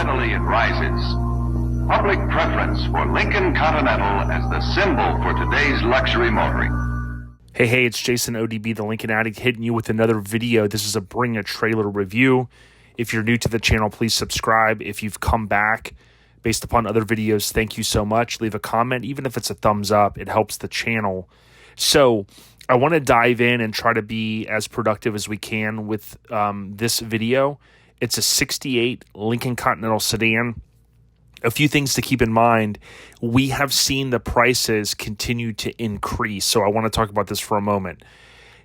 steadily it rises. Public preference for Lincoln Continental as the symbol for today's luxury motoring. Hey, it's Jason ODB, the Lincoln Addict, hitting you with another video. This is a Bring a Trailer review. If you're new to the channel, please subscribe. If you've come back based upon other videos, thank you so much. Leave a comment, even if it's a thumbs up. It helps the channel. So I want to dive in and try to be as productive as we can with this video. It's a 68 Lincoln Continental sedan. A few things to keep in mind. We have seen the prices continue to increase, so I want to talk about this for a moment.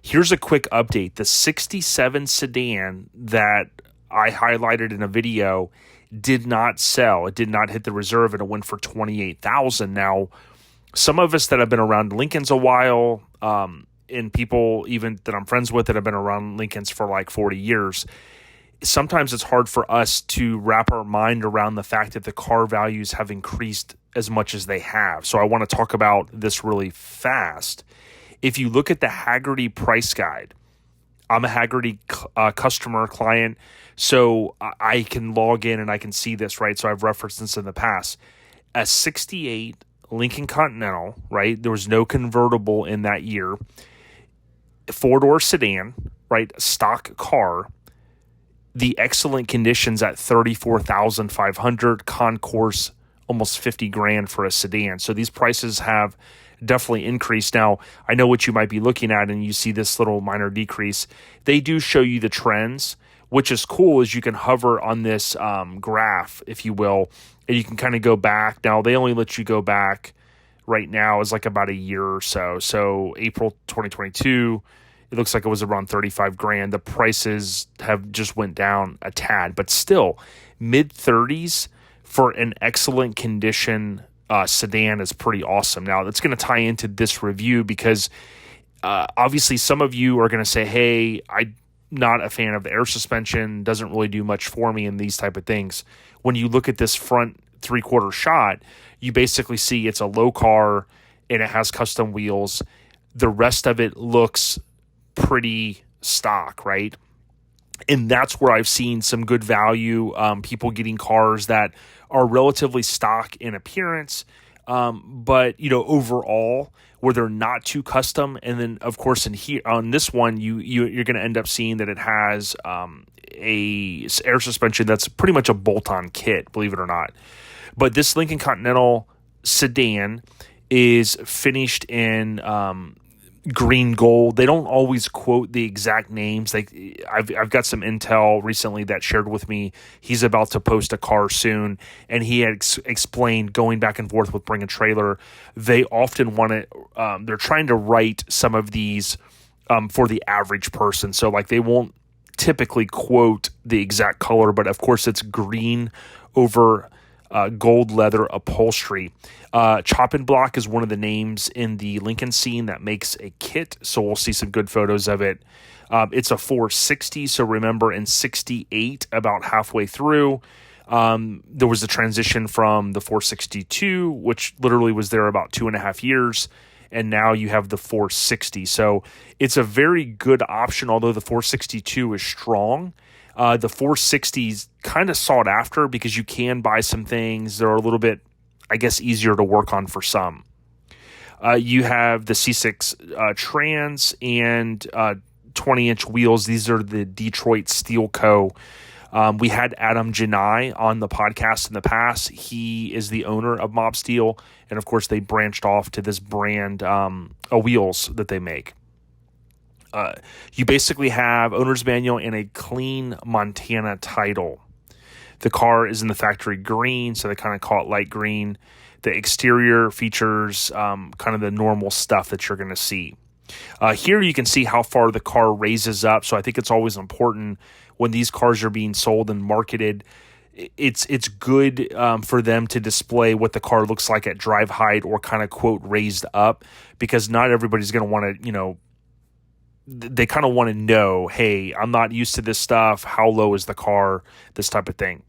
Here's a quick update. The 67 sedan that I highlighted in a video did not sell. It did not hit the reserve, and it went for $28,000. Now, some of us that have been around Lincolns a while, and people even that I'm friends with that have been around Lincolns for like 40 years, sometimes it's hard for us to wrap our mind around the fact that the car values have increased as much as they have. So I want to talk about this really fast. If you look at the Hagerty price guide, I'm a Hagerty customer client, so I can log in and I can see this, right? So I've referenced this in the past. A 68 Lincoln Continental, right? There was no convertible in that year. Four-door sedan, right? Stock car. The excellent conditions at $34,500, concourse almost $50,000 for a sedan. So these prices have definitely increased. Now, I know what you might be looking at, and you see this little minor decrease. They do show you the trends, which is cool, is you can hover on this graph, if you will, and you can kind of go back. Now, they only let you go back right now is like about a year or so. So April 2022, it looks like it was around $35,000. The prices have just went down a tad, but still mid-30s for an excellent condition sedan is pretty awesome. Now, that's going to tie into this review because obviously some of you are going to say, hey, I'm not a fan of the air suspension, doesn't really do much for me and these type of things. When you look at this front three-quarter shot, you basically see it's a low car and it has custom wheels. The rest of it looks pretty stock, right? And that's where I've seen some good value, people getting cars that are relatively stock in appearance, but overall where they're not too custom. And then of course in here on this one, you're going to end up seeing that it has a air suspension that's pretty much a bolt-on kit, believe it or not. But this Lincoln Continental sedan is finished in green gold. They don't always quote the exact names. I've got some intel recently that shared with me. He's about to post a car soon, and he had explained, going back and forth with Bring a Trailer, they often want to. They're trying to write some of these for the average person. So like they won't typically quote the exact color, but of course it's green over gold leather upholstery. Chop and Block is one of the names in the Lincoln scene that makes a kit, so we'll see some good photos of it. It's a 460, so remember in 68, about halfway through, there was a transition from the 462, which literally was there about 2.5 years, and now you have the 460. So it's a very good option, although the 462 is strong. The 460s kind of sought after because you can buy some things that are a little bit, I guess, easier to work on for some. You have the C6 Trans and 20-inch wheels. These are the Detroit Steel Co. We had Adam Janai on the podcast in the past. He is the owner of Mob Steel, and of course they branched off to this brand of wheels that they make. You basically have owner's manual and a clean Montana title. The car is in the factory green, so they kind of call it light green. The exterior features kind of the normal stuff that you're going to see. Here you can see how far the car raises up, so I think it's always important when these cars are being sold and marketed. It's good for them to display what the car looks like at drive height or kind of, quote, raised up, because not everybody's going to want to, they kind of want to know, hey, I'm not used to this stuff. How low is the car? This type of thing.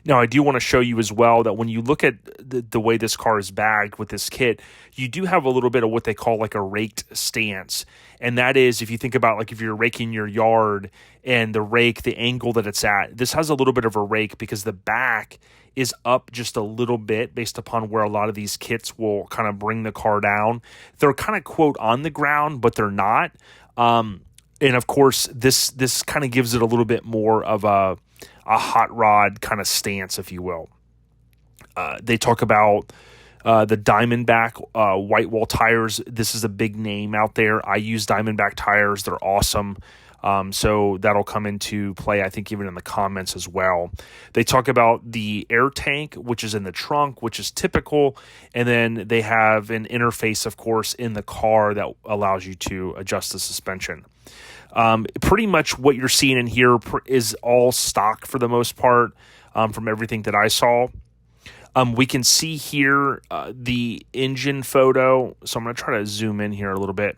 Now, I do want to show you as well that when you look at the way this car is bagged with this kit, you do have a little bit of what they call like a raked stance. And that is, if you think about like if you're raking your yard and the rake, the angle that it's at, this has a little bit of a rake because the back is up just a little bit based upon where a lot of these kits will kind of bring the car down. They're kind of, quote, on the ground, but they're not. And of course, this kind of gives it a little bit more of a hot rod kind of stance, if you will. They talk about the Diamondback white wall tires. This is a big name out there. I use Diamondback tires. They're awesome. So that'll come into play, I think, even in the comments as well. They talk about the air tank, which is in the trunk, which is typical. And then they have an interface, of course, in the car that allows you to adjust the suspension. Pretty much what you're seeing in here is all stock for the most part, from everything that I saw. We can see here the engine photo. So I'm going to try to zoom in here a little bit.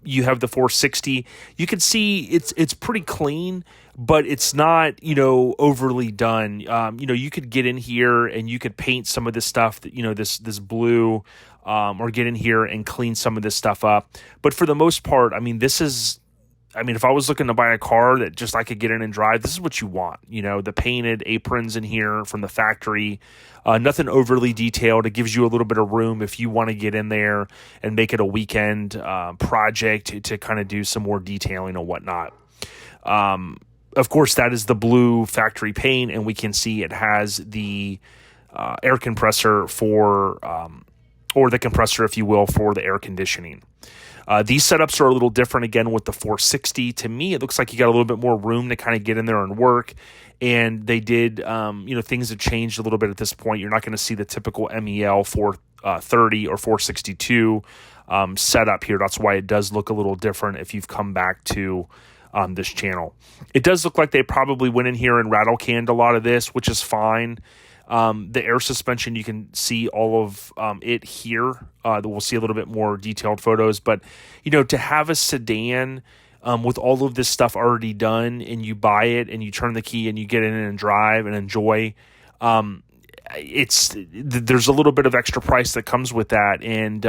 You have the 460. You can see it's pretty clean, but it's not, overly done. You could get in here and you could paint some of this stuff, this blue, or get in here and clean some of this stuff up. But for the most part, if I was looking to buy a car that just I could get in and drive, this is what you want. The painted aprons in here from the factory, nothing overly detailed. It gives you a little bit of room if you want to get in there and make it a weekend project to kind of do some more detailing and whatnot. Of course, that is the blue factory paint, and we can see it has the air compressor or the compressor, if you will, for the air conditioning. These setups are a little different again with the 460. To me, it looks like you got a little bit more room to kind of get in there and work. And they did, things have changed a little bit at this point. You're not going to see the typical MEL 430 or 462 setup here. That's why it does look a little different if you've come back to this channel. It does look like they probably went in here and rattle canned a lot of this, which is fine. The air suspension, you can see all of it here. We'll see a little bit more detailed photos. But, to have a sedan with all of this stuff already done and you buy it and you turn the key and you get in and drive and enjoy, there's a little bit of extra price that comes with that. And,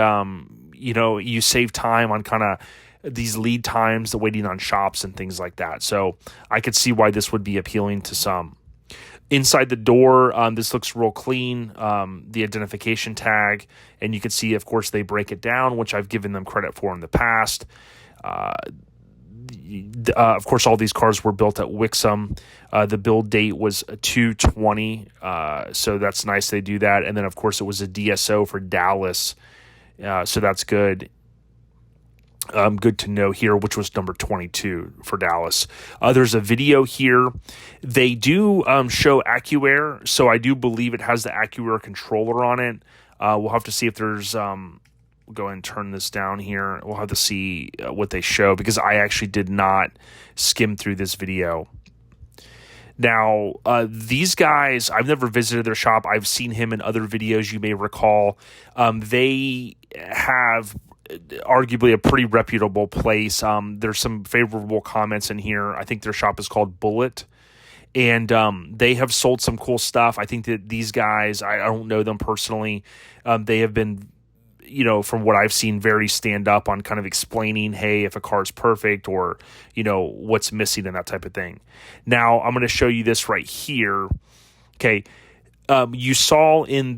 you save time on kind of these lead times, the waiting on shops and things like that. So I could see why this would be appealing to some. Inside the door, this looks real clean, the identification tag, and you can see, of course, they break it down, which I've given them credit for in the past. Of course, all these cars were built at Wixom. The build date was 2/20, so that's nice they do that. And then, of course, it was a DSO for Dallas, so that's good. Good to know here, which was number 22 for Dallas. There's a video here. They do show AccuAir, so I do believe it has the AccuAir controller on it. We'll have to see if there's... we'll go ahead and turn this down here. We'll have to see what they show, because I actually did not skim through this video. Now, these guys, I've never visited their shop. I've seen him in other videos, you may recall. They have... arguably a pretty reputable place. There's some favorable comments in here. I think their shop is called Bullet, and they have sold some cool stuff. I think that these guys, I don't know them personally. They have been, from what I've seen, very stand up on kind of explaining, hey, if a car is perfect or, what's missing and that type of thing. Now, I'm going to show you this right here. Okay. You saw in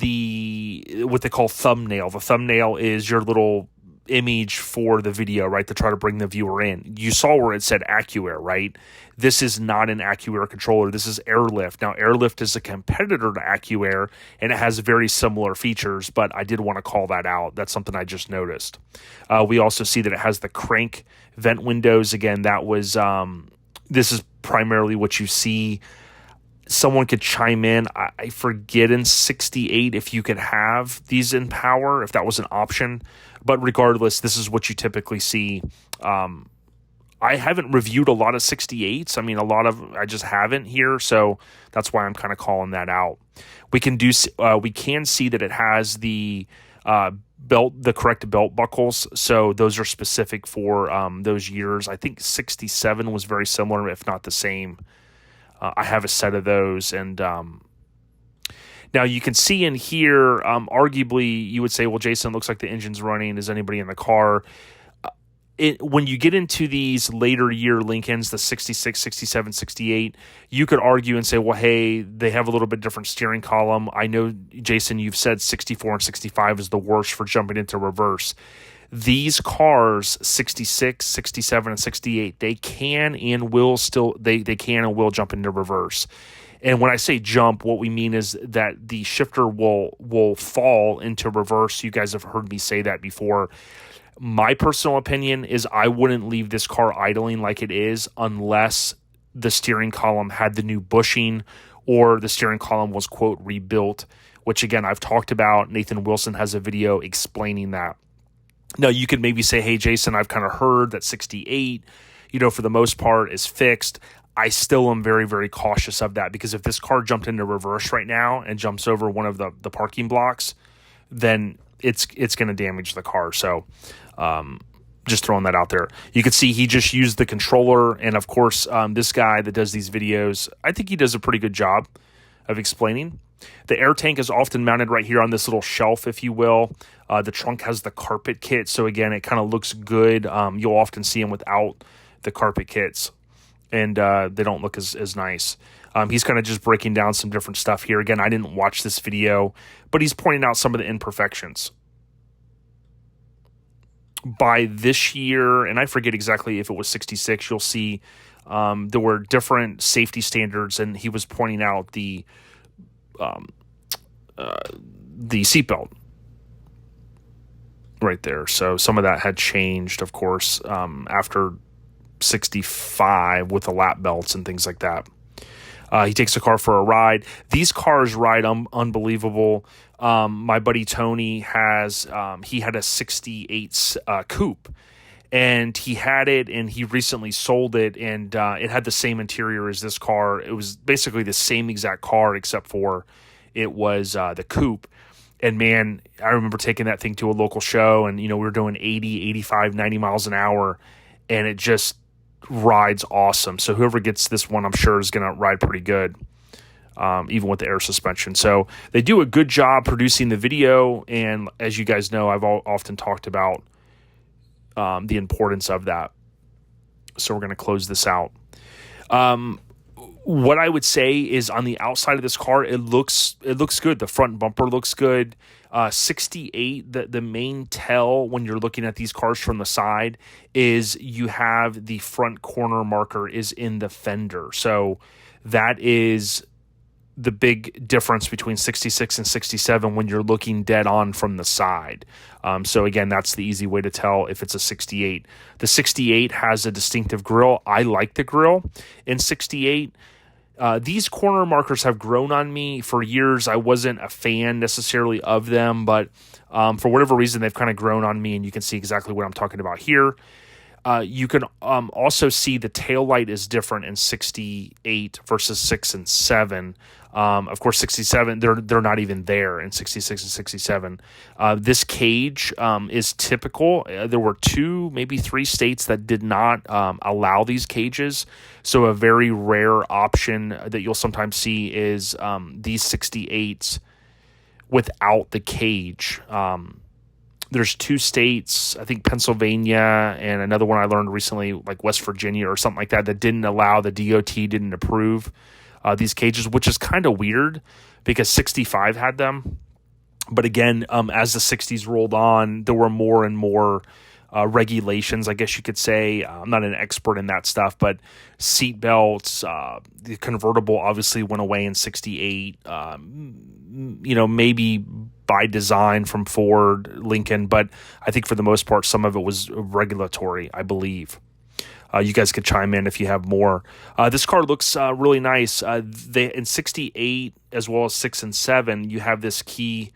what they call thumbnail. The thumbnail is your little image for the video, right, to try to bring the viewer in. You saw where it said AccuAir, right? This is not an AccuAir controller. This is Airlift. Now, Airlift is a competitor to AccuAir, and it has very similar features, but I did want to call that out. That's something I just noticed. We also see that it has the crank vent windows. Again, that was, this is primarily what you see. Someone could chime in. I forget in 68 if you could have these in power, if that was an option. But regardless, this is what you typically see. I haven't reviewed a lot of 68s. I just haven't here, so that's why I'm kind of calling that out. We can see that it has the the correct belt buckles. So those are specific for those years. I think 67 was very similar, if not the same. I have a set of those, and now you can see in here, arguably you would say, well, Jason, looks like the engine's running. Is anybody in the car? When you get into these later year Lincolns, the 66, 67, 68, you could argue and say, well, hey, they have a little bit different steering column. I know, Jason, you've said 64 and 65 is the worst for jumping into reverse. These cars, 66, 67, and 68, they can and will jump into reverse. And when I say jump, what we mean is that the shifter will fall into reverse. You guys have heard me say that before. My personal opinion is I wouldn't leave this car idling like it is unless the steering column had the new bushing or the steering column was, quote, rebuilt, which, again, I've talked about. Nathan Wilson has a video explaining that. Now, you could maybe say, hey, Jason, I've kind of heard that 68, for the most part is fixed. I still am very, very cautious of that, because if this car jumped into reverse right now and jumps over one of the parking blocks, then it's going to damage the car. So just throwing that out there. You can see he just used the controller. And of course, this guy that does these videos, I think he does a pretty good job of explaining. The air tank is often mounted right here on this little shelf, if you will. The trunk has the carpet kit. So again, it kind of looks good. You'll often see them without the carpet kits, and they don't look as nice. He's kind of just breaking down some different stuff here. Again, I didn't watch this video, but he's pointing out some of the imperfections. By this year, and I forget exactly if it was 66, you'll see there were different safety standards, and he was pointing out the seatbelt right there. So some of that had changed, of course, after 65 with the lap belts and things like that. He takes the car for a ride. These cars ride unbelievable. My buddy Tony he had a 68 coupe, and he had it, and he recently sold it, and it had the same interior as this car. It was basically the same exact car, except for it was the coupe. And man, I remember taking that thing to a local show, and we were doing 80, 85, 90 miles an hour, and it just rides awesome. So whoever gets this one, I'm sure, is going to ride pretty good, even with the air suspension. So they do a good job producing the video, and as you guys know, I've often talked about the importance of that. So we're going to close this out. What I would say is, on the outside of this car, it looks good. The front bumper looks good. 68, the main tell when you're looking at these cars from the side is you have the front corner marker is in the fender. So that is the big difference between 66 and 67 when you're looking dead on from the side. So again, that's the easy way to tell if it's a 68. The 68 has a distinctive grille. I like the grille in 68. These corner markers have grown on me for years. I wasn't a fan necessarily of them, but for whatever reason, they've kind of grown on me, and you can see exactly what I'm talking about here. You can also see the taillight is different in 68 versus 6 and 7. Of course, 67, they're not even there in 66 and 67. This cage is typical. There were 2, maybe 3 states that did not allow these cages. So a very rare option that you'll sometimes see is these 68s without the cage. There's 2 states, I think Pennsylvania and another one I learned recently, like West Virginia or something like that didn't allow, the DOT didn't approve these cages, which is kind of weird because 65 had them. But again, as the 60s rolled on, there were more and more regulations, I guess you could say. I'm not an expert in that stuff, but seat belts, the convertible obviously went away in 68. Maybe by design from Ford, Lincoln, but I think for the most part, some of it was regulatory, I believe. You guys could chime in if you have more. This car looks really nice. In 68, as well as 6 and 7, you have this key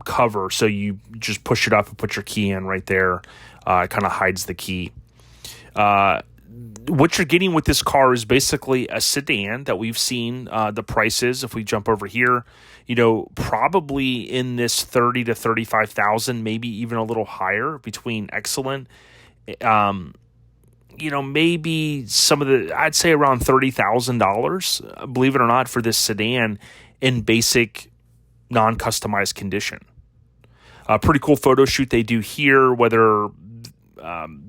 cover. So you just push it up and put your key in right there. It kind of hides the key. what you're getting with this car is basically a sedan that we've seen the prices. If we jump over here, probably in this 30 to 35,000, maybe even a little higher between excellent. Maybe I'd say around $30,000, believe it or not, for this sedan in basic non-customized condition. Pretty cool photo shoot they do here, whether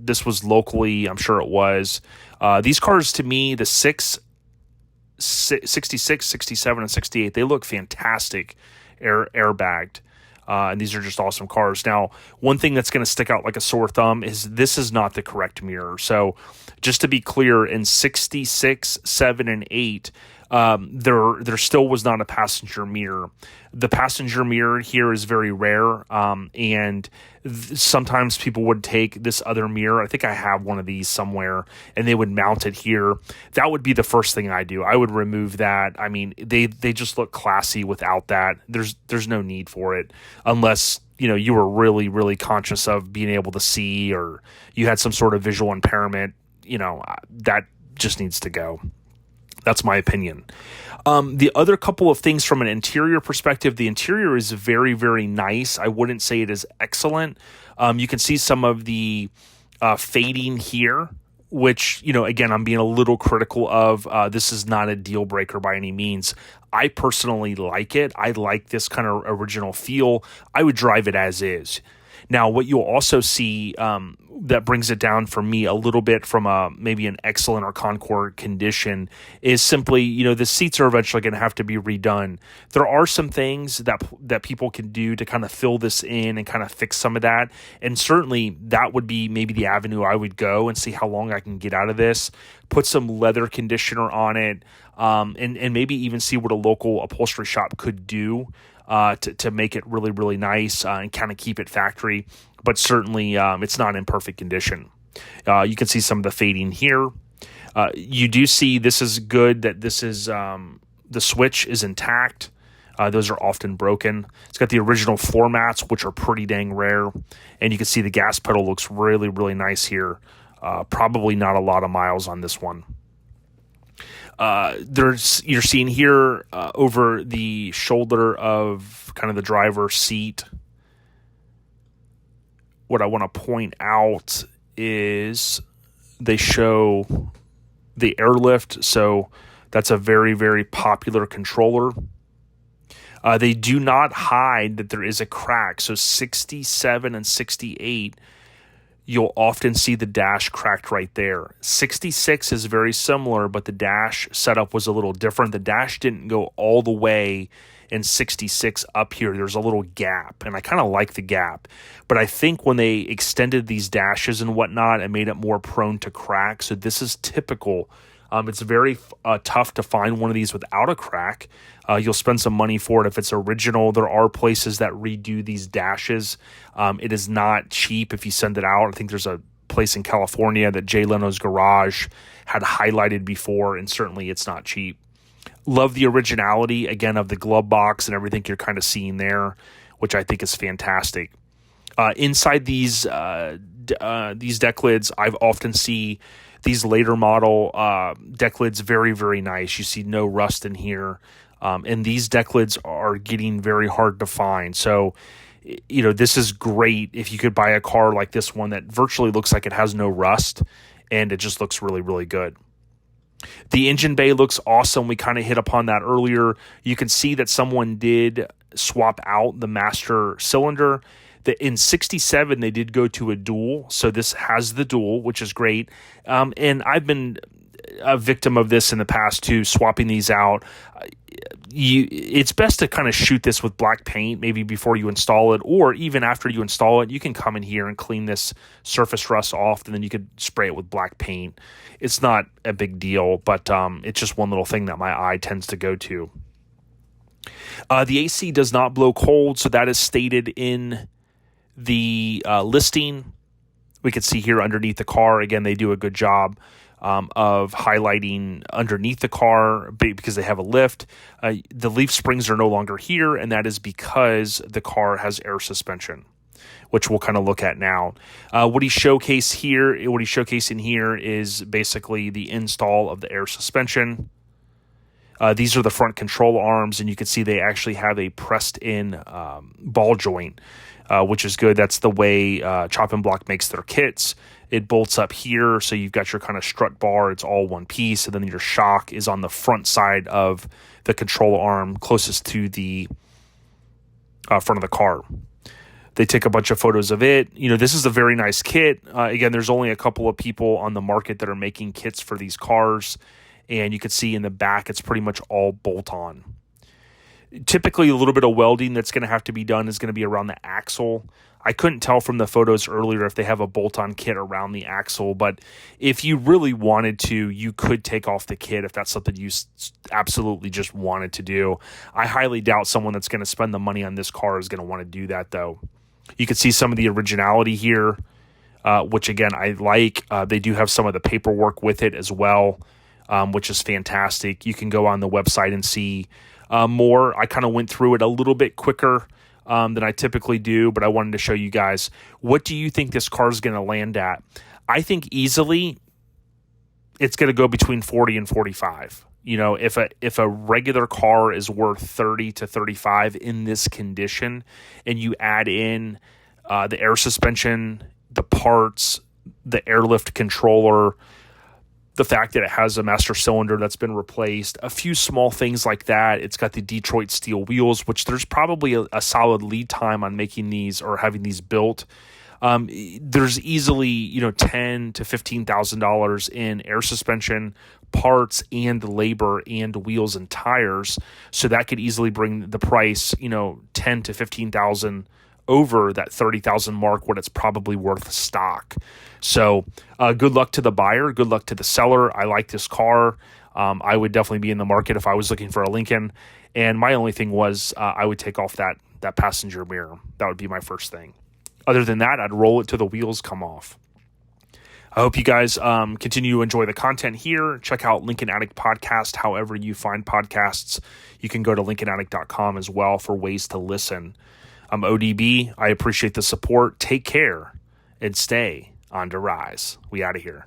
this was locally, I'm sure it was. These cars, to me, the 66, 67, and 68, they look fantastic, airbagged. And these are just awesome cars. Now, one thing that's going to stick out like a sore thumb is this is not the correct mirror. So just to be clear, in 66, 7, and 8, there still was not a passenger mirror. The passenger mirror here is very rare, and sometimes people would take this other mirror. I think I have one of these somewhere, and they would mount it here. That would be the first thing I do. I would remove that. I mean, they just look classy without that. There's no need for it unless you were really, really conscious of being able to see, or you had some sort of visual impairment. That just needs to go. That's my opinion. The other couple of things from an interior perspective, the interior is very, very nice. I wouldn't say it is excellent. You can see some of the fading here, which, again, I'm being a little critical of. This is not a deal breaker by any means. I personally like it. I like this kind of original feel. I would drive it as is. Now, what you'll also see that brings it down for me a little bit from maybe an excellent or Concord condition is simply, the seats are eventually going to have to be redone. There are some things that people can do to kind of fill this in and kind of fix some of that. And certainly that would be maybe the avenue I would go and see how long I can get out of this. Put some leather conditioner on it, and maybe even see what a local upholstery shop could do to make it really, really nice and kind of keep it factory. But certainly it's not in perfect condition. You can see some of the fading here. You do see this is good that this is the switch is intact. Those are often broken. It's got the original floor mats, which are pretty dang rare. And you can see the gas pedal looks really, really nice here. Probably not a lot of miles on this one. You're seeing here over the shoulder of kind of the driver's seat. What I want to point out is they show the airlift. So that's a very, very popular controller. They do not hide that there is a crack. So 67 and 68, you'll often see the dash cracked right there. 66 is very similar, but the dash setup was a little different. The dash didn't go all the way in 66 up here. There's a little gap, and I kind of like the gap. But I think when they extended these dashes and whatnot, it made it more prone to crack. So this is typical. It's very tough to find one of these without a crack. You'll spend some money for it if it's original. There are places that redo these dashes. It is not cheap if you send it out. I think there's a place in California that Jay Leno's Garage had highlighted before, and certainly it's not cheap. Love the originality, again, of the glove box and everything you're kind of seeing there, which I think is fantastic. Inside these deck lids, I've often see these later model deck lids very, very nice. You see no rust in here. And these deck lids are getting very hard to find. So, this is great if you could buy a car like this one that virtually looks like it has no rust, and it just looks really, really good. The engine bay looks awesome. We kind of hit upon that earlier. You can see that someone did swap out the master cylinder. In 67, they did go to a dual, so this has the dual, which is great. And I've been a victim of this in the past too, swapping these out. It's best to kind of shoot this with black paint maybe before you install it, or even after you install it. You can come in here and clean this surface rust off, and then you could spray it with black paint. It's not a big deal, but it's just one little thing that my eye tends to go to. The AC does not blow cold, so that is stated in the listing. We can see here underneath the car, again, they do a good job of highlighting underneath the car because they have a lift. The leaf springs are no longer here, and that is because the car has air suspension. which we'll kind of look at now. What he's showcasing here is basically the install of the air suspension. These are the front control arms, and you can see they actually have a pressed-in ball joint, which is good. That's the way Chopping Block makes their kits. It bolts up here, so you've got your kind of strut bar. It's all one piece, and then your shock is on the front side of the control arm closest to the front of the car. They take a bunch of photos of it. This is a very nice kit. Again, there's only a couple of people on the market that are making kits for these cars, and you can see in the back it's pretty much all bolt-on. Typically, a little bit of welding that's going to have to be done is going to be around the axle. I couldn't tell from the photos earlier if they have a bolt-on kit around the axle, but if you really wanted to, you could take off the kit if that's something you absolutely just wanted to do. I highly doubt someone that's going to spend the money on this car is going to want to do that, though. You can see some of the originality here, which, again, I like. They do have some of the paperwork with it as well, which is fantastic. You can go on the website and see more. I kind of went through it a little bit quicker than I typically do, but I wanted to show you guys. What do you think this car is going to land at? I think easily it's going to go between 40 and 45. If a regular car is worth 30 to 35 in this condition, and you add in the air suspension, the parts, the airlift controller, the fact that it has a master cylinder that's been replaced, a few small things like that. It's got the Detroit steel wheels, which there's probably a solid lead time on making these or having these built. There's easily, $10,000 to $15,000 in air suspension, parts, and labor, and wheels and tires. So that could easily bring the price, $10,000 to $15,000 over that $30,000 mark, what it's probably worth stock. So good luck to the buyer. Good luck to the seller. I like this car. I would definitely be in the market if I was looking for a Lincoln. And my only thing was I would take off that passenger mirror. That would be my first thing. Other than that, I'd roll it till the wheels come off. I hope you guys continue to enjoy the content here. Check out Lincoln Addict Podcast however you find podcasts. You can go to lincolnaddict.com as well for ways to listen. I'm ODB. I appreciate the support. Take care and stay on to rise. We out of here.